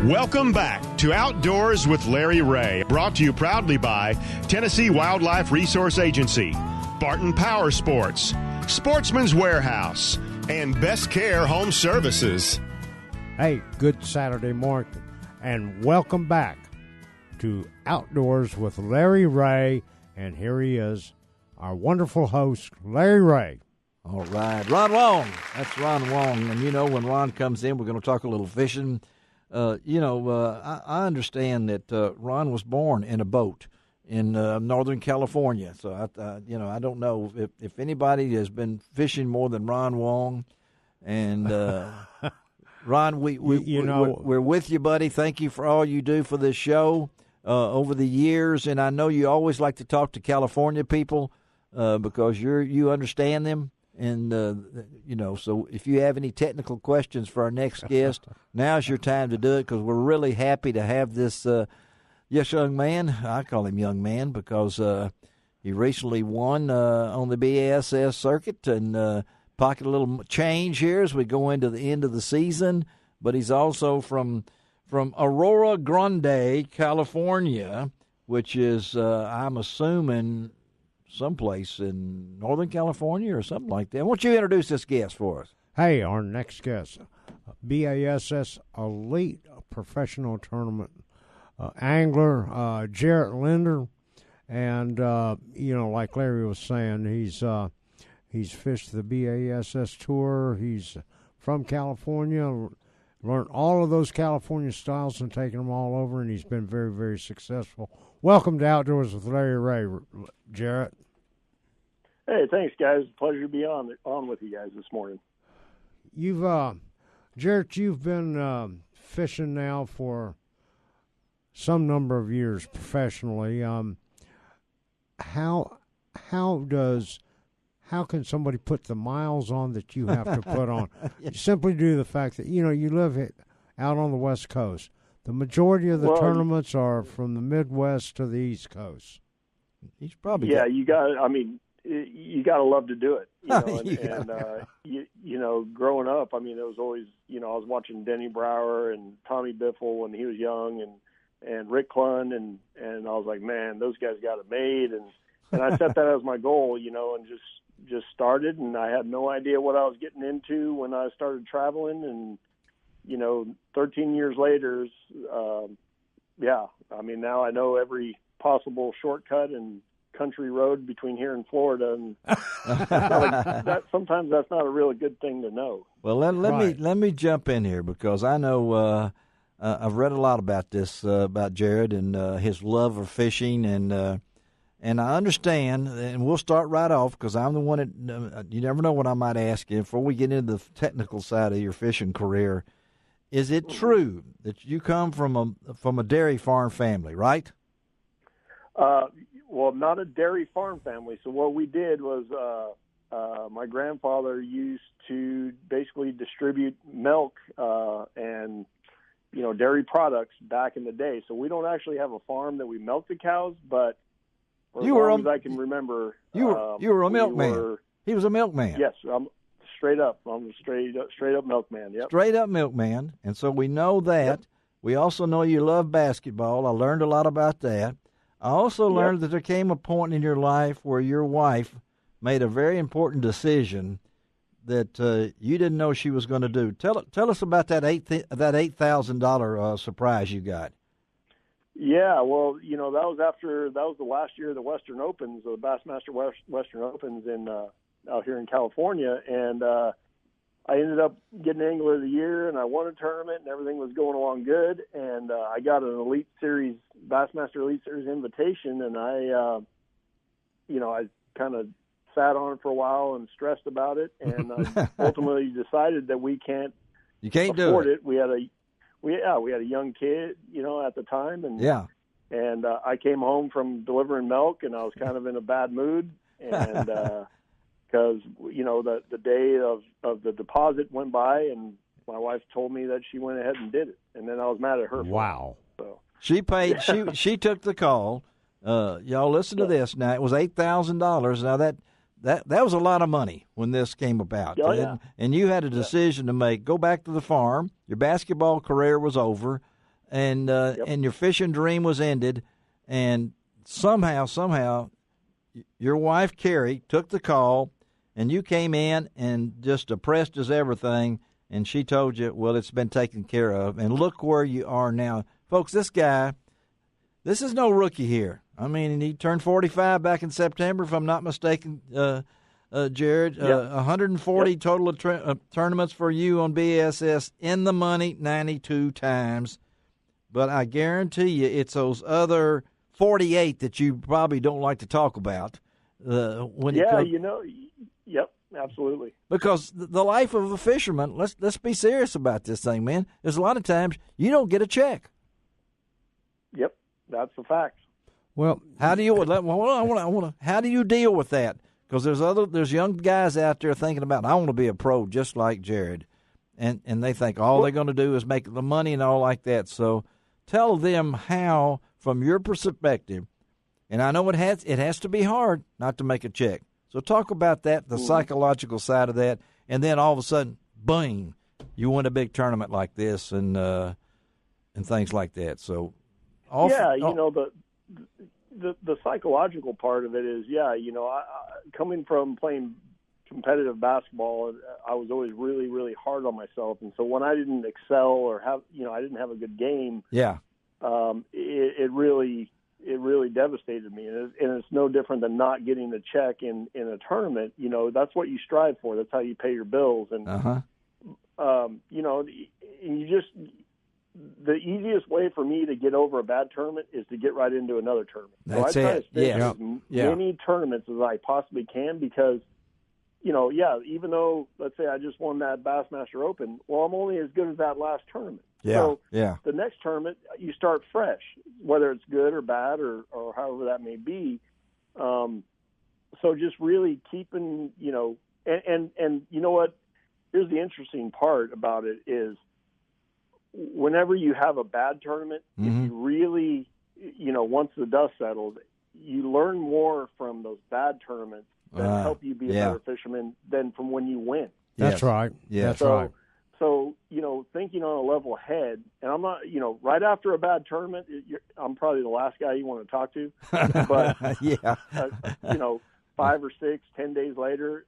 Welcome back to Outdoors with Larry Ray, brought to you proudly by Tennessee Wildlife Resource Agency, Barton Power Sports, Sportsman's Warehouse, and Best Care Home Services. Hey, good Saturday morning, and welcome back to Outdoors with Larry Ray, and here he is, our wonderful host, Larry Ray. All right, Ron Wong. That's Ron Wong, and when Ron comes in, we're going to talk a little fishing. I understand that Ron was born in a boat in Northern California. So, I don't know if anybody has been fishing more than Ron Wong. And, Ron, we're with you, buddy. Thank you for all you do for this show over the years. And I know you always like to talk to California people because you understand them. And, so if you have any technical questions for our next guest, now's your time to do it because we're really happy to have this young man. I call him young man because he recently won on the BASS circuit and pocket a little change here as we go into the end of the season. But he's also from Aurora Grande, California, which is, I'm assuming, someplace in Northern California or something like that. Why don't you introduce this guest for us? Hey, our next guest, BASS Elite Professional Tournament angler, Jarrett Lintner. And, like Larry was saying, he's fished the BASS Tour. He's from California, learned all of those California styles and taken them all over, and he's been very, very successful. Welcome to Outdoors with Larry Ray, Jarrett. Hey, thanks, guys. Pleasure to be on with you guys this morning. Jarrett, you've been fishing now for some number of years professionally. How can somebody put the miles on that you have to put on? Simply due to the fact that you live out on the West Coast. The majority of the tournaments are from the Midwest to the East Coast. He's probably you got to love to do it. Growing up, it was always, I was watching Denny Brower and Tommy Biffle when he was young, and Rick Clunn, and I was like, man, those guys got it made, and I set that as my goal, and just started, and I had no idea what I was getting into when I started traveling, and 13 years later, now I know every possible shortcut and country road between here and Florida, and sometimes that's not a really good thing to know. Well, let me jump in here because I know I've read a lot about this about Jared and his love of fishing, and I understand, and we'll start right off because I'm the one that you never know what I might ask you before we get into the technical side of your fishing career. Is it true that you come from a dairy farm family, right? Well, not a dairy farm family. So what we did was my grandfather used to basically distribute milk and dairy products back in the day. So we don't actually have a farm that we milk the cows, but as long as I can remember, you were a milkman. He was a milkman. Yes, I'm straight up. I'm a straight up milkman. Yep. Straight up milkman. And so we know that. Yep. We also know you love basketball. I learned a lot about that. I also learned that there came a point in your life where your wife made a very important decision that you didn't know she was going to do. Tell us about that $8,000 surprise you got. Yeah, well, that was the last year of the Western Opens, the Bassmaster Western Opens out here in California, and I ended up getting Angler of the Year, and I won a tournament, and everything was going along good, and I got an Elite Series, Bassmaster Elite Series invitation, and I kind of sat on it for a while and stressed about it, and ultimately decided that we can't afford it. We had a young kid, at the time, and I came home from delivering milk, and I was kind of in a bad mood, and because the day of the deposit went by, and my wife told me that she went ahead and did it, and then I was mad at her. Wow! So she paid. She took the call. Y'all listen to this. Now it was $8,000. Now that was a lot of money when this came about. Oh, and you had a decision to make. Go back to the farm. Your basketball career was over. and your fishing dream was ended, and somehow, your wife Carrie took the call, and you came in and just depressed as everything, and she told you, well, it's been taken care of, and look where you are now, folks. This is no rookie here. I mean, he turned 45 back in September, if I'm not mistaken. Jared, 140 total tournaments for you on BSS, in the money 92 times. But I guarantee you it's those other 48 that you probably don't like to talk about. Yep, absolutely. Because the life of a fisherman, let's be serious about this thing, man. There's a lot of times you don't get a check. Yep, that's the fact. Well, how do you how do you deal with that? Because there's young guys out there thinking about, I want to be a pro just like Jared, and they think all they're going to do is make the money and all like that. So tell them how, from your perspective, and I know it has to be hard not to make a check. So talk about that, the psychological side of that, and then all of a sudden, boom, you win a big tournament like this and things like that. So the psychological part of it is, I coming from playing competitive basketball, I was always really, really hard on myself. And so when I didn't excel or I didn't have a good game, it really devastated me. And it's no different than not getting a check in a tournament. That's what you strive for. That's how you pay your bills. And, and you just, the easiest way for me to get over a bad tournament is to get right into another tournament. That's so I try it. to stay as many tournaments as I possibly can because, even though, let's say I just won that Bassmaster Open, well, I'm only as good as that last tournament. So the next tournament, you start fresh, whether it's good or bad or however that may be. So just really keeping, and you know what? Here's the interesting part about it is, whenever you have a bad tournament, if you really, once the dust settles, you learn more from those bad tournaments that help you be a better fisherman than from when you win. That's right. Yeah, that's right. So, thinking on a level head, and I'm not, right after a bad tournament, I'm probably the last guy you want to talk to. But, 5 or 6, 10 days later,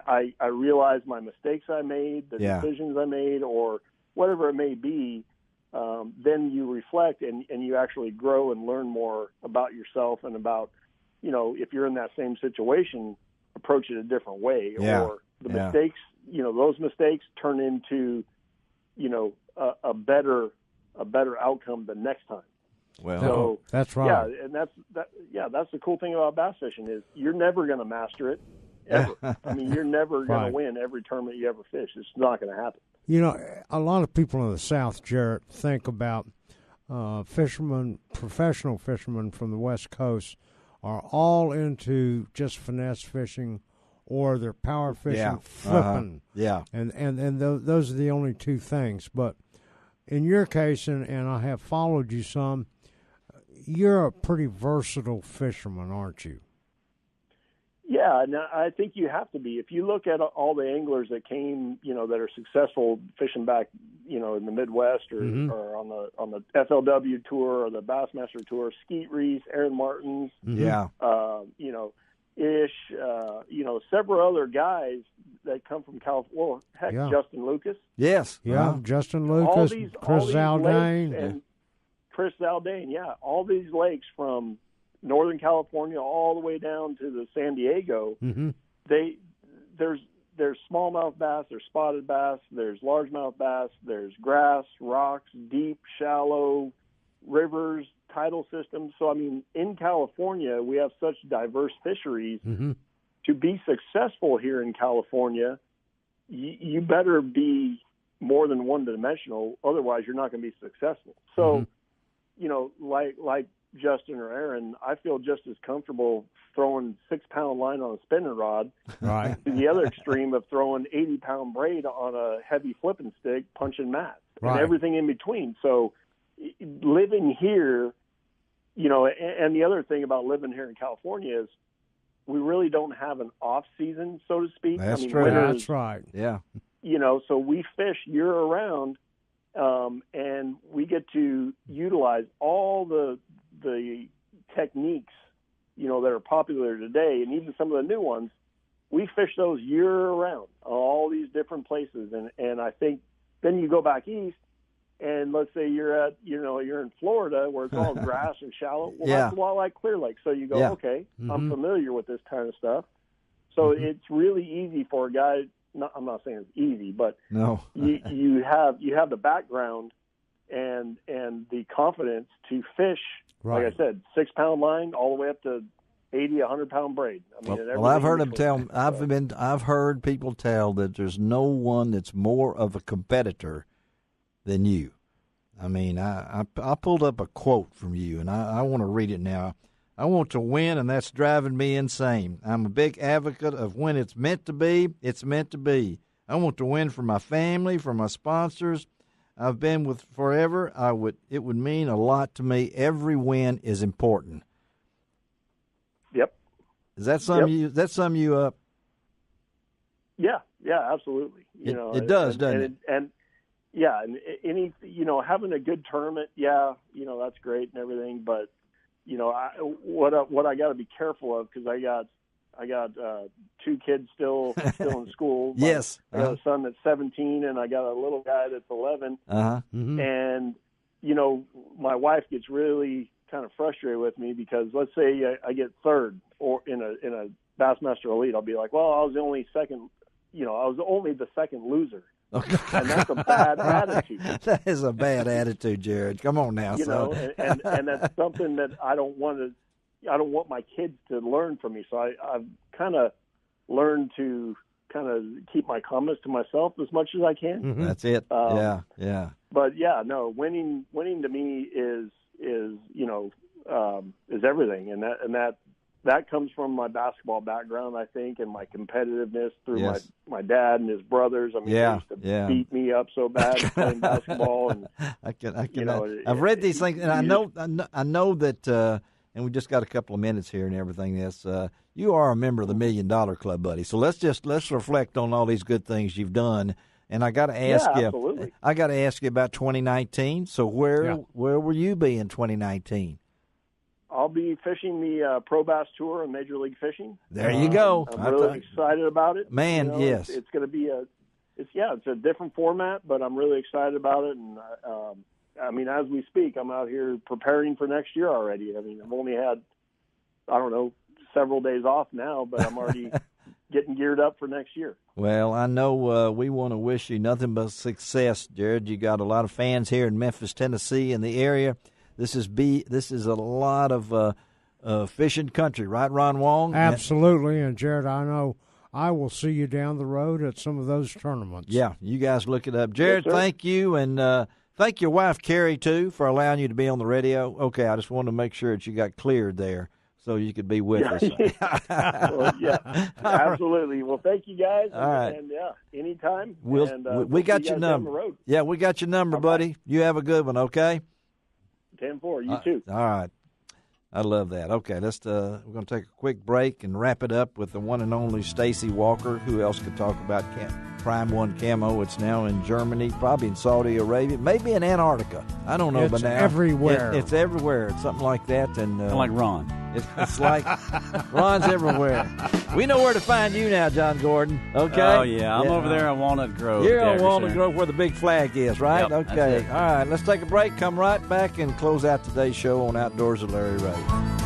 I realize my mistakes I made, the decisions I made, or whatever it may be, then you reflect and you actually grow and learn more about yourself and about, if you're in that same situation, approach it a different way. Or the mistakes, those mistakes turn into, a better outcome the next time. Well, so, that's right. Yeah, and that's the cool thing about bass fishing is you're never going to master it ever. I mean, you're never going to win every tournament you ever fish. It's not going to happen. A lot of people in the South, Jarrett, think about professional fishermen from the West Coast are all into just finesse fishing or they're power fishing, flipping. And those are the only two things. But in your case, and I have followed you some, you're a pretty versatile fisherman, aren't you? Yeah, and I think you have to be. If you look at all the anglers that came, that are successful fishing back, in the Midwest or on the FLW tour or the Bassmaster tour, Skeet Reese, Aaron Martins, Ish, several other guys that come from California. Justin Lucas. Yes. Yeah, Justin Lucas, Chris Zaldane. And Chris Zaldane, all these lakes from Northern California all the way down to the San Diego, there's smallmouth bass, there's spotted bass, there's largemouth bass, there's grass, rocks, deep, shallow, rivers, tidal systems. So, I mean, in California, we have such diverse fisheries. To be successful here in California, you better be more than one-dimensional. Otherwise, you're not going to be successful. So, like Justin or Aaron, I feel just as comfortable throwing 6-pound line on a spinning rod to the other extreme of throwing 80-pound braid on a heavy flipping stick, punching mats, and everything in between. So living here, and the other thing about living here in California is we really don't have an off season, so to speak. That's true. That's right. Yeah. So we fish year around. and we get to utilize all the techniques, that are popular today, and even some of the new ones. We fish those year round, all these different places, and I think then you go back east, and let's say you're in Florida where it's all grass and shallow. Well, that's a lot like Clear Lake. So you go, okay, I'm familiar with this kind of stuff. So it's really easy for a guy. I'm not saying it's easy, but no, you have the background and the confidence to fish. Right. Like I said, 6-pound line all the way up to 80, 100-pound braid. I mean, well, I've heard them tell. I've heard people tell that there's no one that's more of a competitor than you. I mean, I pulled up a quote from you, and I want to read it now. I want to win, and that's driving me insane. I'm a big advocate of when it's meant to be, it's meant to be. I want to win for my family, for my sponsors. I've been with forever. It would mean a lot to me. Every win is important. Yep. Is that sum you up? Yeah, absolutely. It does, doesn't it? And any having a good tournament, that's great and everything, but what I got to be careful of, because I got 2 kids still in school. Yes. I got a son that's 17, and I got a little guy that's 11. And my wife gets really kind of frustrated with me because let's say I get third or in a Bassmaster Elite, I'll be like, well, I was only the second loser. And that's a bad attitude. That is a bad attitude, Jared. Come on now. And that's something that I don't want my kids to learn from me. So I've kind of learned to kind of keep my comments to myself as much as I can. That's it. Yeah. But winning to me is everything, and that comes from my basketball background, I think, and my competitiveness through my dad and his brothers. I mean, they used to beat me up so bad playing basketball. And I've read these things, and I know that. And we just got a couple of minutes here and everything else. You are a member of the $1 Million Club, buddy. So let's reflect on all these good things you've done. And I got to ask you. Absolutely. I got to ask you about 2019. So where will you be in 2019? I'll be fishing the Pro Bass Tour and Major League Fishing. There you go. I'm really excited about it. Man, yes. It's going to be it's a different format, but I'm really excited about it. And I mean, as we speak, I'm out here preparing for next year already. I mean, I've only had, several days off now, but I'm already getting geared up for next year. Well, I know we want to wish you nothing but success, Jared. You got a lot of fans here in Memphis, Tennessee, in the area. This is a lot of fishing country, right, Ron Wong? Absolutely, and Jared, I know I will see you down the road at some of those tournaments. Yeah, you guys look it up. Jared, yes, thank you, and thank your wife, Carrie, too, for allowing you to be on the radio. Okay, I just wanted to make sure that you got cleared there so you could be with us. Well, absolutely. Well, thank you, guys. All right. And anytime. We got your number. Yeah, we got your number, buddy. You have a good one, okay? 10-4, you too. All right. I love that. Okay, we're going to take a quick break and wrap it up with the one and only Stacy Walker. Who else could talk about Prime One Camo? It's now in Germany, probably in Saudi Arabia, maybe in Antarctica. I don't know, but now everywhere. It's everywhere. It's something like that. And kind of like Ron. It's like Ron's everywhere. We know where to find you now, John Gordon. Okay. Oh yeah, I'm over there on Walnut Grove. You're on Walnut Grove where the big flag is, right? Yep, okay. All right. Let's take a break. Come right back and close out today's show on Outdoors with Larry Ray.